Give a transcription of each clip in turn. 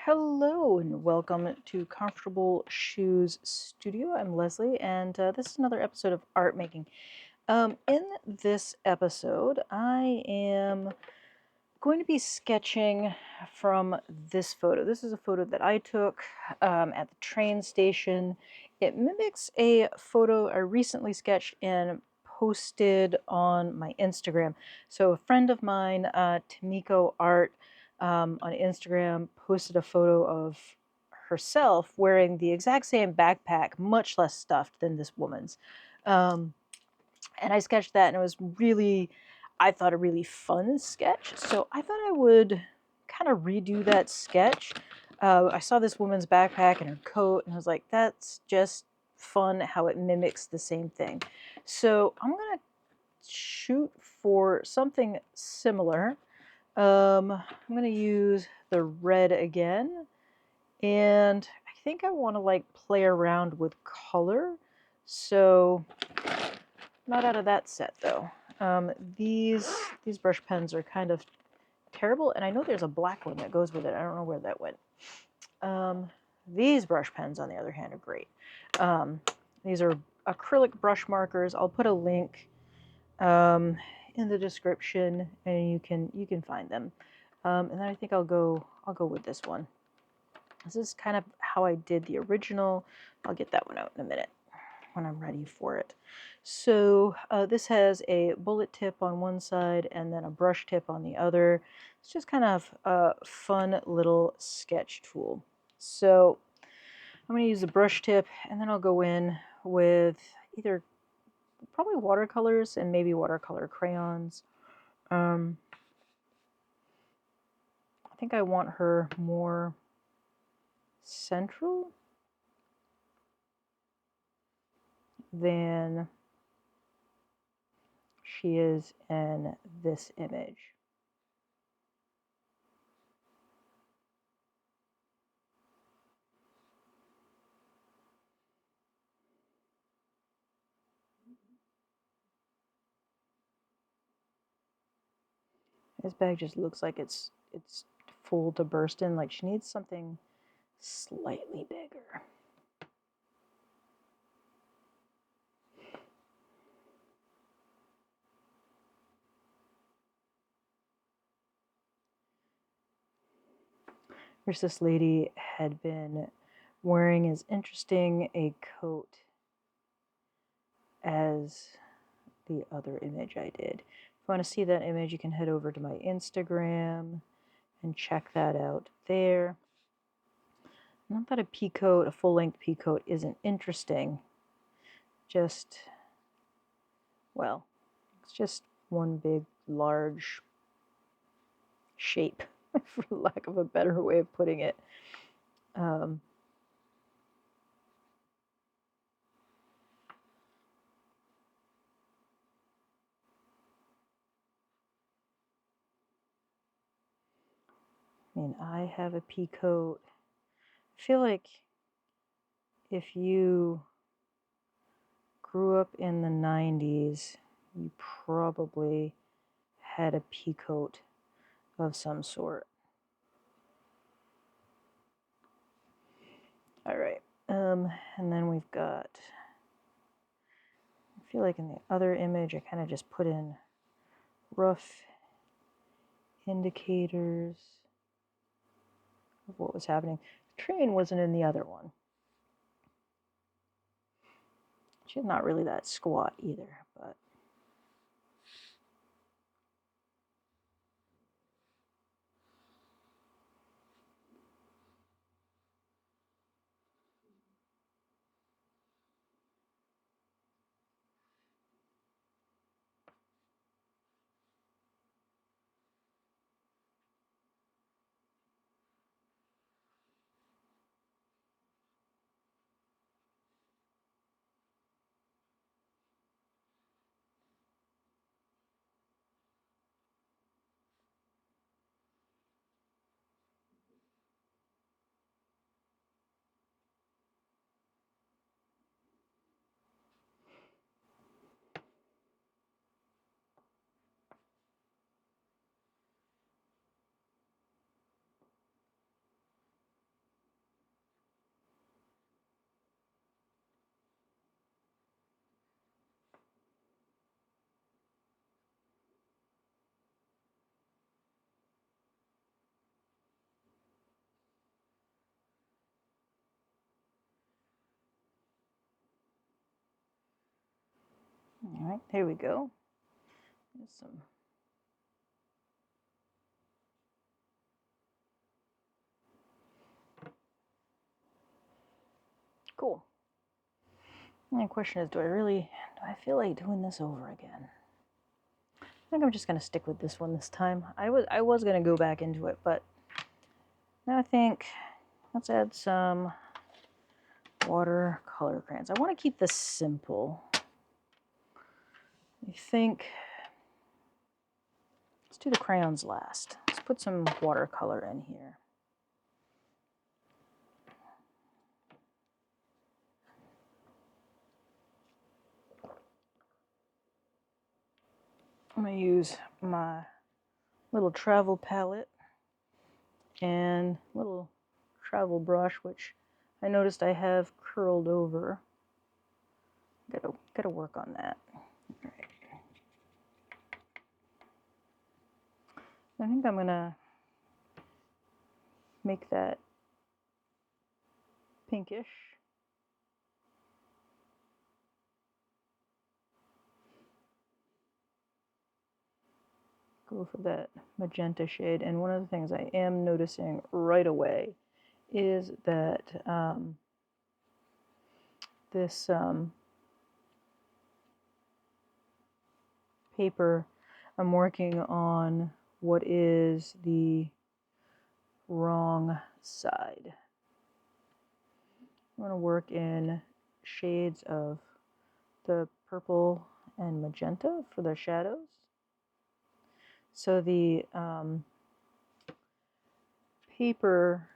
Hello and welcome to Comfortable Shoes Studio. I'm Leslie, and this is another episode of Art Making. In this episode, I am going to be sketching from this photo. This is a photo that I took at the train station. It mimics a photo I recently sketched and posted on my Instagram. So a friend of mine, Tamiko Art, on Instagram, posted a photo of herself wearing the exact same backpack, much less stuffed than this woman's. Um, and I sketched that, and it was really, I thought, a really fun sketch. So I thought I would kind of redo that sketch. I saw this woman's backpack and her coat, and I was like, that's just fun how it mimics the same thing. So I'm going to shoot for something similar. I'm going to use the red again, and I think I want to like play around with color. So not out of that set though. These brush pens are kind of terrible, and I know there's a black one that goes with it. I don't know where that went. These brush pens, on the other hand, are great. These are acrylic brush markers. I'll put a link in the description, and you can find them. And then I think I'll go with this one. This is kind of how I did the original. I'll get that one out in a minute when I'm ready for it. So this has a bullet tip on one side and then a brush tip on the other. It's just kind of a fun little sketch tool. So I'm going to use the brush tip, and then I'll go in with either probably watercolors and maybe watercolor crayons. I think I want her more central than she is in this image. This bag just looks like it's full to bursting. Like she needs something slightly bigger. Here's this lady had been wearing as interesting a coat as the other image I did. If you want to see that image, you can head over to my Instagram and check that out there. Not that a pea coat, a full-length pea coat, isn't interesting. Just, well, it's just one big, large shape, for lack of a better way of putting it. Um, I mean, I have a pea coat. I feel like if you grew up in the 90s, you probably had a pea coat of some sort. All right. And then we've got, I feel like in the other image, I kind of just put in rough indicators of what was happening. The train wasn't in the other one. She's not really that squat either, but right, here we go. There's some. Cool. My question is, do I feel like doing this over again? I think I'm just gonna stick with this one this time. I was gonna go back into it, but now I think let's add some watercolor crayons. I want to keep this simple. I think let's do the crayons last. Let's put some watercolor in here. I'm going to use my little travel palette and little travel brush, which I noticed I have curled over. Gotta work on that. All right. I think I'm gonna make that pinkish. Go for that magenta shade. And one of the things I am noticing right away is that this paper, I'm working on what is the wrong side. I'm going to work in shades of the purple and magenta for the shadows. So the paper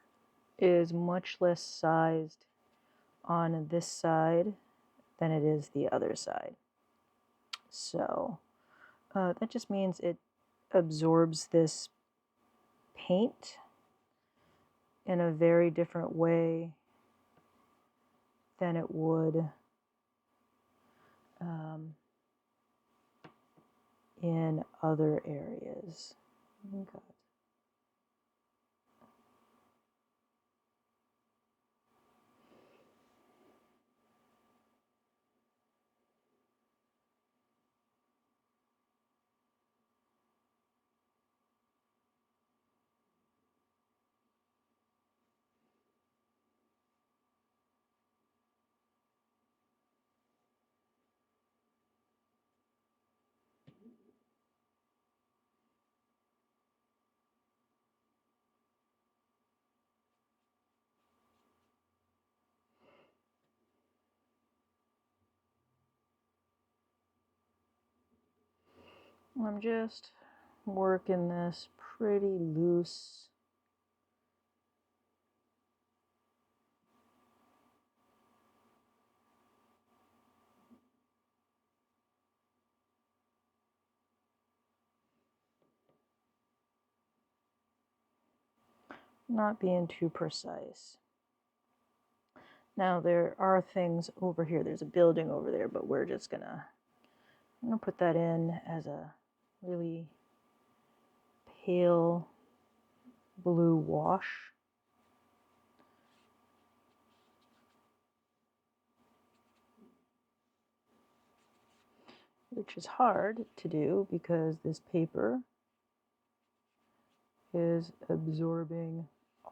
is much less sized on this side than it is the other side. So that just means it absorbs this paint in a very different way than it would in other areas. Okay. I'm just working this pretty loose. Not being too precise. Now there are things over here. There's a building over there, but I'm gonna put that in as a really pale blue wash. Which is hard to do because this paper is absorbing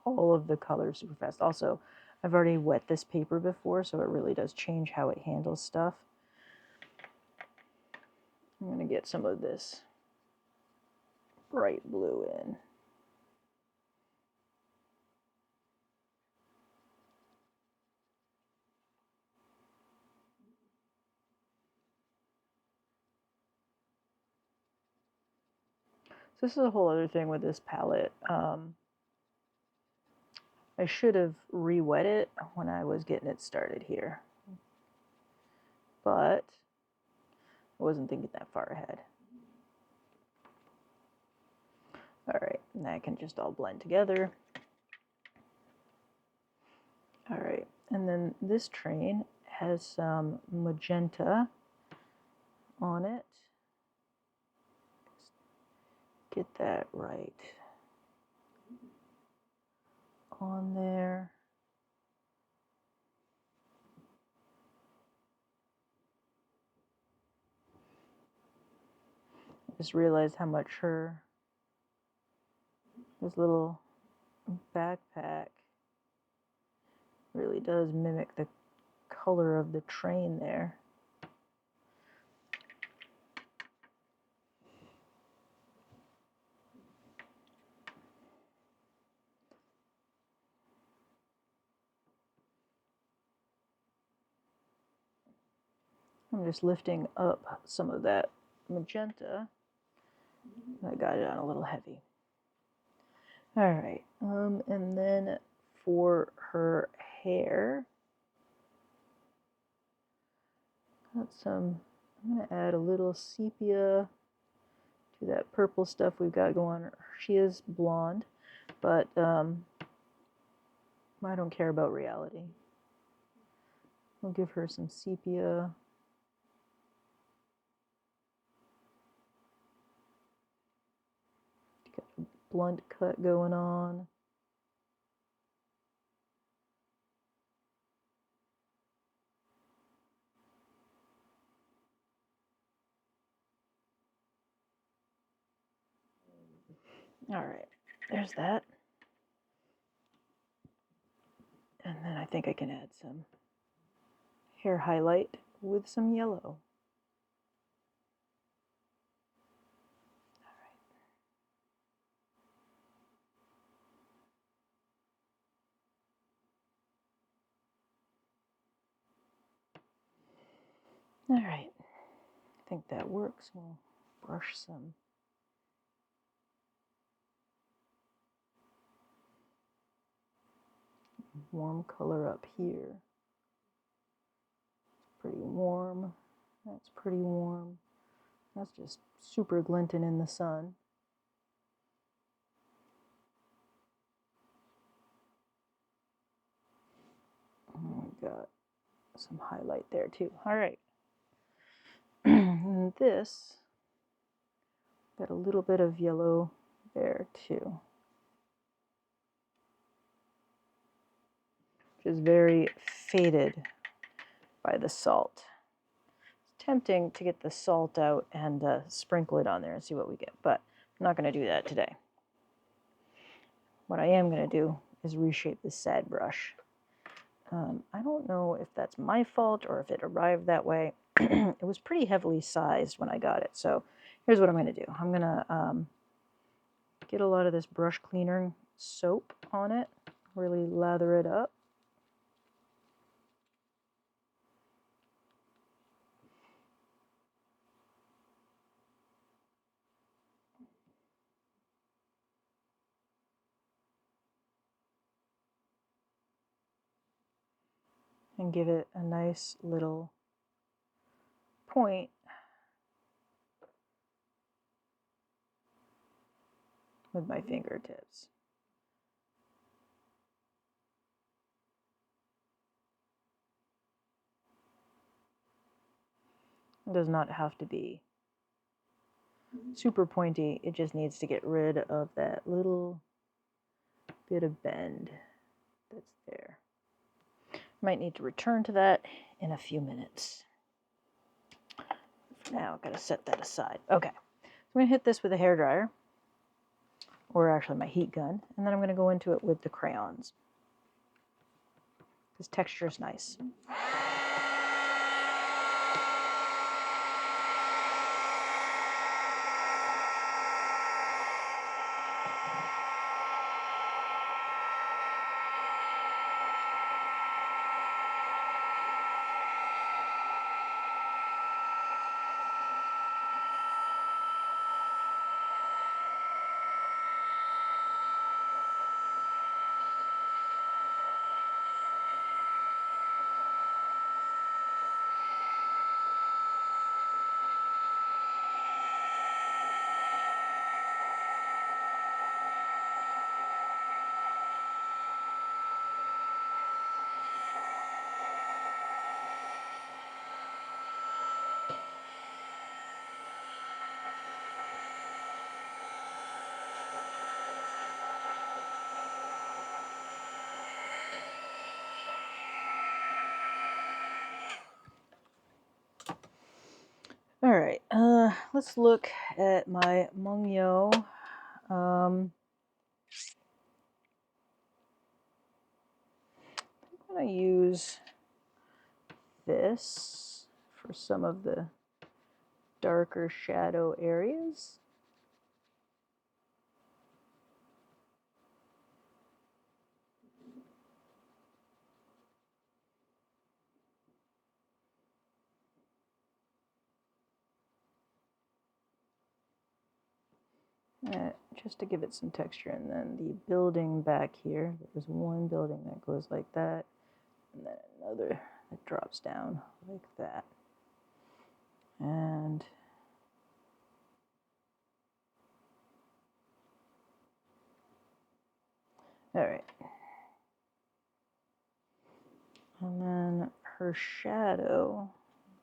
all of the colors super fast. Also, I've already wet this paper before, so it really does change how it handles stuff. I'm going to get some of this bright blue in. So this is a whole other thing with this palette. I should have re-wet it when I was getting it started here, but I wasn't thinking that far ahead. All right, and that can just all blend together. All right, and then this train has some magenta on it. Just get that right on there. Just realized how much this little backpack really does mimic the color of the train there. I'm just lifting up some of that magenta. I got it on a little heavy. All right, and then for her hair, got some, I'm gonna add a little sepia to that purple stuff we've got going. She is blonde, but I don't care about reality. We'll give her some sepia. Got a blunt cut going on. All right, there's that. And then I think I can add some hair highlight with some yellow. All right, I think that works. We'll brush some warm color up here. Pretty warm. That's pretty warm. That's just super glinting in the sun. Got some highlight there too. All right. And this, got a little bit of yellow there too. Which is very faded by the salt. It's tempting to get the salt out and sprinkle it on there and see what we get, but I'm not going to do that today. What I am going to do is reshape this sad brush. I don't know if that's my fault or if it arrived that way. It was pretty heavily sized when I got it, so here's what I'm going to do. I'm going to get a lot of this brush cleaner soap on it, really lather it up. And give it a nice little point with my fingertips. It does not have to be super pointy. It just needs to get rid of that little bit of bend that's there. Might need to return to that in a few minutes. For now, I've got to set that aside. Okay, so I'm going to hit this with a hairdryer, or actually my heat gun, and then I'm going to go into it with the crayons. This texture is nice. let's look at my Mungyo. I'm going to use this for some of the darker shadow areas. Just to give it some texture. And then the building back here, there's one building that goes like that, and then another that drops down like that. And all right. And then her shadow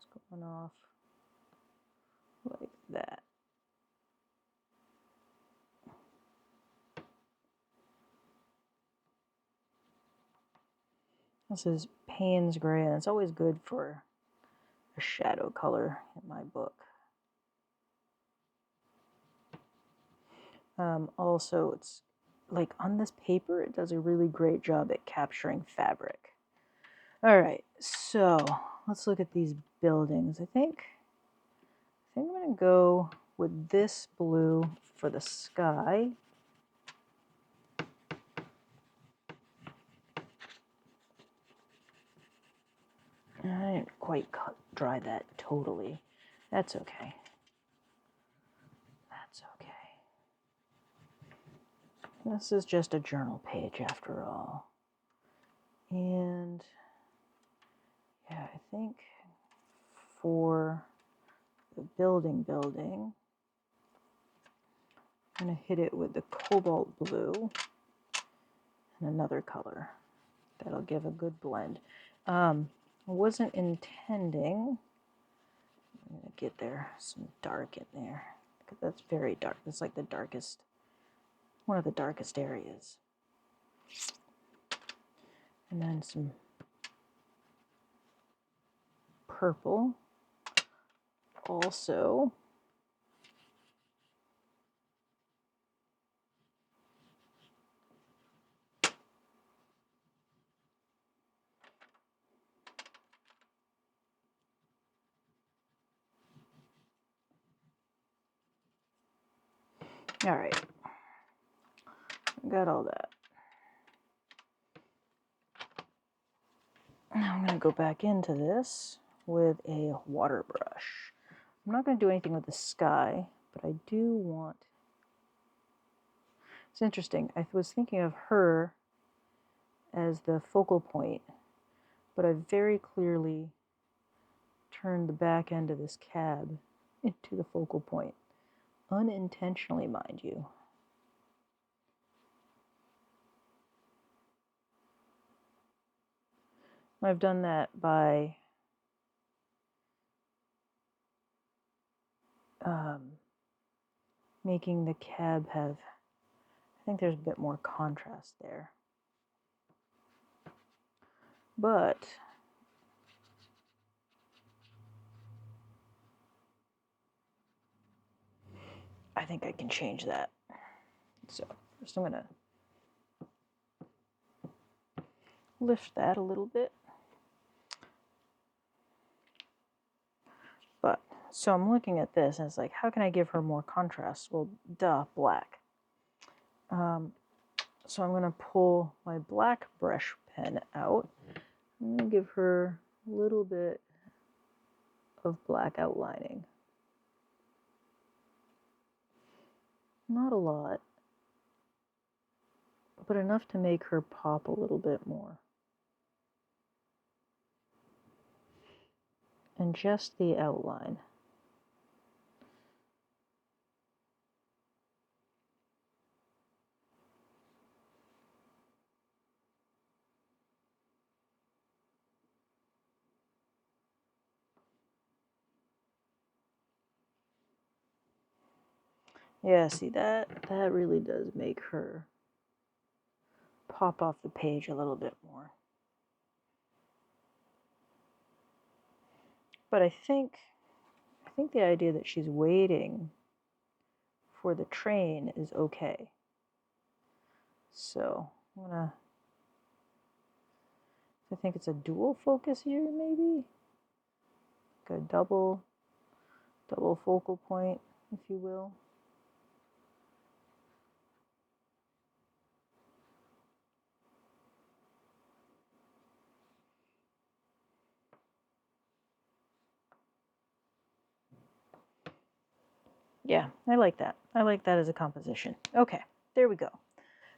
is going off like that. This is Payne's Gray, and it's always good for a shadow color in my book. Also, it's like on this paper, it does a really great job at capturing fabric. All right, so let's look at these buildings. I think I'm going to go with this blue for the sky. I didn't quite dry that totally. That's okay. That's okay. This is just a journal page after all. And yeah, I think for the building, I'm going to hit it with the cobalt blue and another color. That'll give a good blend. I wasn't intending, I'm going to get there some dark in there, because that's very dark. That's like the darkest, one of the darkest areas. And then some purple. Also, all right, got all that. Now I'm going to go back into this with a water brush. I'm not going to do anything with the sky, but I do want, it's interesting, I was thinking of her as the focal point, but I very clearly turned the back end of this cab into the focal point, unintentionally, mind you. I've done that by making the cab have, I think there's a bit more contrast there. But I think I can change that. So first I'm going to lift that a little bit. But so I'm looking at this and it's like, how can I give her more contrast? Well, duh, black. So I'm going to pull my black brush pen out. I'm going to give her a little bit of black outlining. Not a lot, but enough to make her pop a little bit more. And just the outline. Yeah, see that really does make her pop off the page a little bit more. But I think think the idea that she's waiting for the train is okay. So I'm gonna, I think it's a dual focus here, maybe? Like a double focal point, if you will. Yeah, I like that. I like that as a composition. Okay, there we go.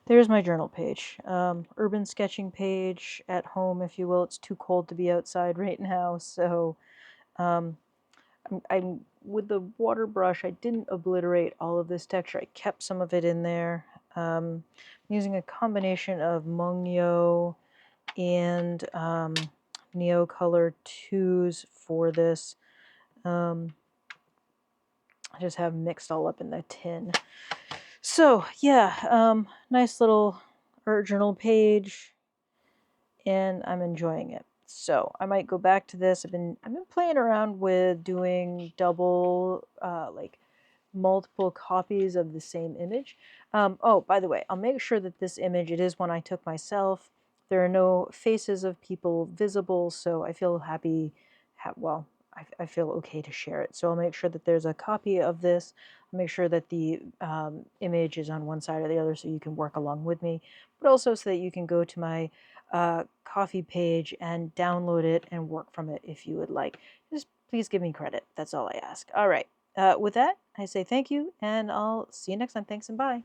There's my journal page. Urban sketching page at home, if you will. It's too cold to be outside right now, so um, I'm with the water brush. I didn't obliterate all of this texture. I kept some of it in there. I'm using a combination of Mungyo and Neocolor 2s for this. I just have mixed all up in the tin. So yeah, nice little art journal page, and I'm enjoying it. So I might go back to this. I've been playing around with doing double like multiple copies of the same image. Oh, by the way, I'll make sure that this image, it is one I took myself. There are no faces of people visible, so I feel happy, well, I feel okay to share it. So I'll make sure that there's a copy of this. I'll make sure that the image is on one side or the other so you can work along with me, but also so that you can go to my Coffee page and download it and work from it if you would like. Just please give me credit. That's all I ask. All right. With that, I say thank you, and I'll see you next time. Thanks and bye.